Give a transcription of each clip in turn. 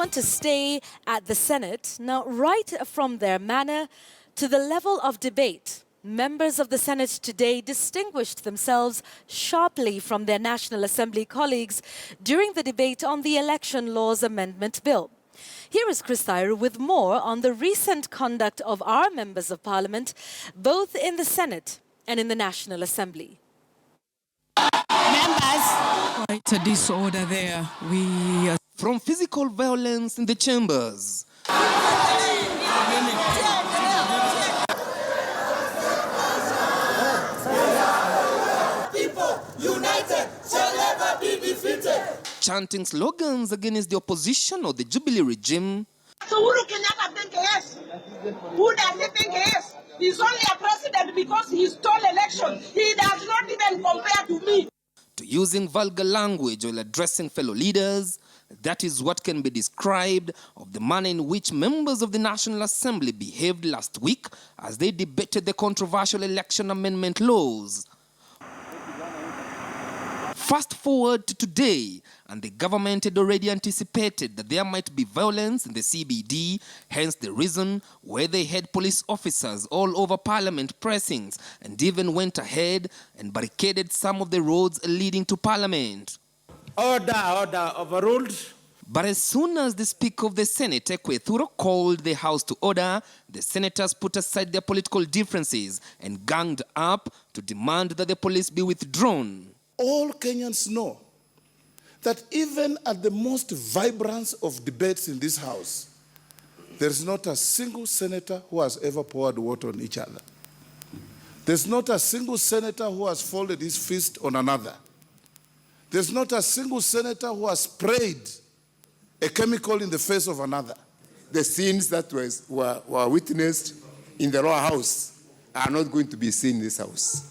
want to stay at the Senate. Now, right from their manner to the level of debate, members of the Senate today distinguished themselves sharply from their National Assembly colleagues during the debate on the Election Laws Amendment Bill. Here is Chris Thairu with more on the recent conduct of our members of Parliament, both in the Senate and in the National Assembly. Members. Quite a disorder there. From physical violence in the chambers. People united shall never be defeated. Chanting slogans against the opposition or the Jubilee regime. So who Kenyatta think he is? Who does he think he is? He's only a president because he stole election. He does not even compare to me. To using vulgar language while addressing fellow leaders. That is what can be described of the manner in which members of the National Assembly behaved last week as they debated the controversial election amendment laws. Fast forward to today, and the government had already anticipated that there might be violence in the CBD, hence the reason why they had police officers all over Parliament precincts and even went ahead and barricaded some of the roads leading to Parliament. Order, overruled. But as soon as the Speaker of the Senate, Chris Thairu, called the House to order, the senators put aside their political differences and ganged up to demand that the police be withdrawn. All Kenyans know that even at the most vibrant of debates in this House, there is not a single senator who has ever poured water on each other. There's not a single senator who has folded his fist on another. There's not a single senator who has sprayed a chemical in the face of another. The scenes that were witnessed in the lower house are not going to be seen in this house.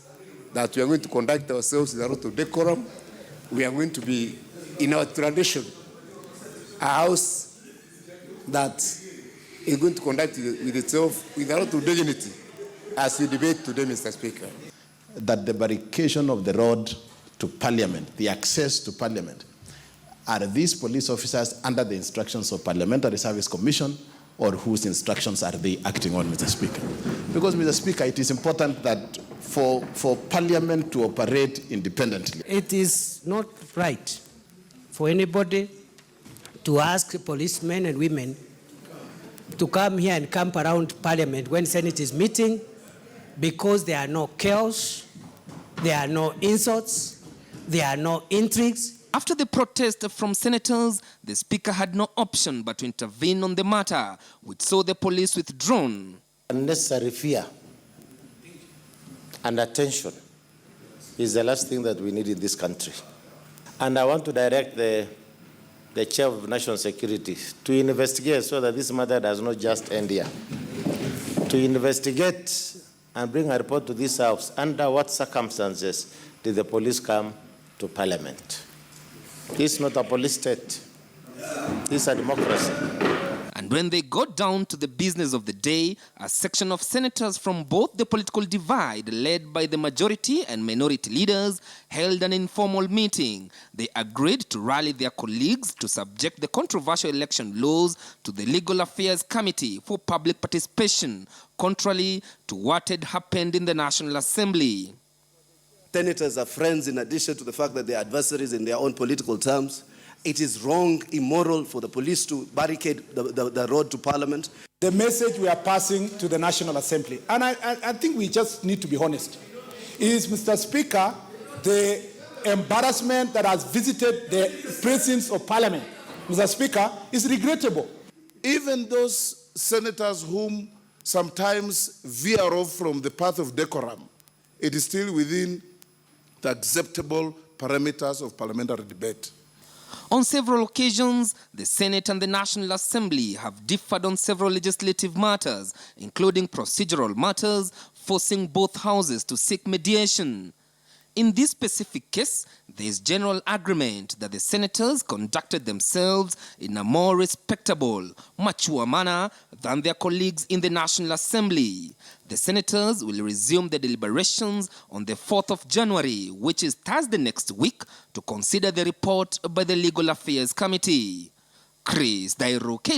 That we are going to conduct ourselves with a lot of decorum. We are going to be in our tradition, a house that is going to conduct with itself with a lot of dignity as we debate today, Mr. Speaker. That the barricading of the road to Parliament, the access to Parliament, are these police officers under the instructions of Parliamentary Service Commission, or whose instructions are they acting on, Mr. Speaker? Because, Mr. Speaker, it is important that for Parliament to operate independently. It is not right for anybody to ask policemen and women to come here and camp around Parliament when Senate is meeting, because there are no chaos, there are no insults, there are no intrigues. After the protest from senators, the Speaker had no option but to intervene on the matter, which saw the police withdrawn. Unnecessary fear and attention is the last thing that we need in this country. And I want to direct the Chair of National Security to investigate so that this matter does not just end here. To investigate and bring a report to this House under what circumstances did the police come to Parliament. This is not a police state. This is a democracy. And when they got down to the business of the day, a section of senators from both the political divide, led by the majority and minority leaders, held an informal meeting. They agreed to rally their colleagues to subject the controversial election laws to the Legal Affairs Committee for public participation, contrary to what had happened in the National Assembly. Senators are friends in addition to the fact that they are adversaries in their own political terms. It is wrong, immoral for the police to barricade the road to Parliament. The message we are passing to the National Assembly, and I think we just need to be honest, is, Mr. Speaker, the embarrassment that has visited the precincts of Parliament, Mr. Speaker, is regrettable. Even those senators whom sometimes veer off from the path of decorum, it is still within the acceptable parameters of parliamentary debate. On several occasions, the Senate and the National Assembly have differed on several legislative matters, including procedural matters, forcing both houses to seek mediation. In this specific case, there is general agreement that the senators conducted themselves in a more respectable, mature manner than their colleagues in the National Assembly. The senators will resume their deliberations on the 4th of January, which is Thursday next week, to consider the report by the Legal Affairs Committee. Chris Thairu,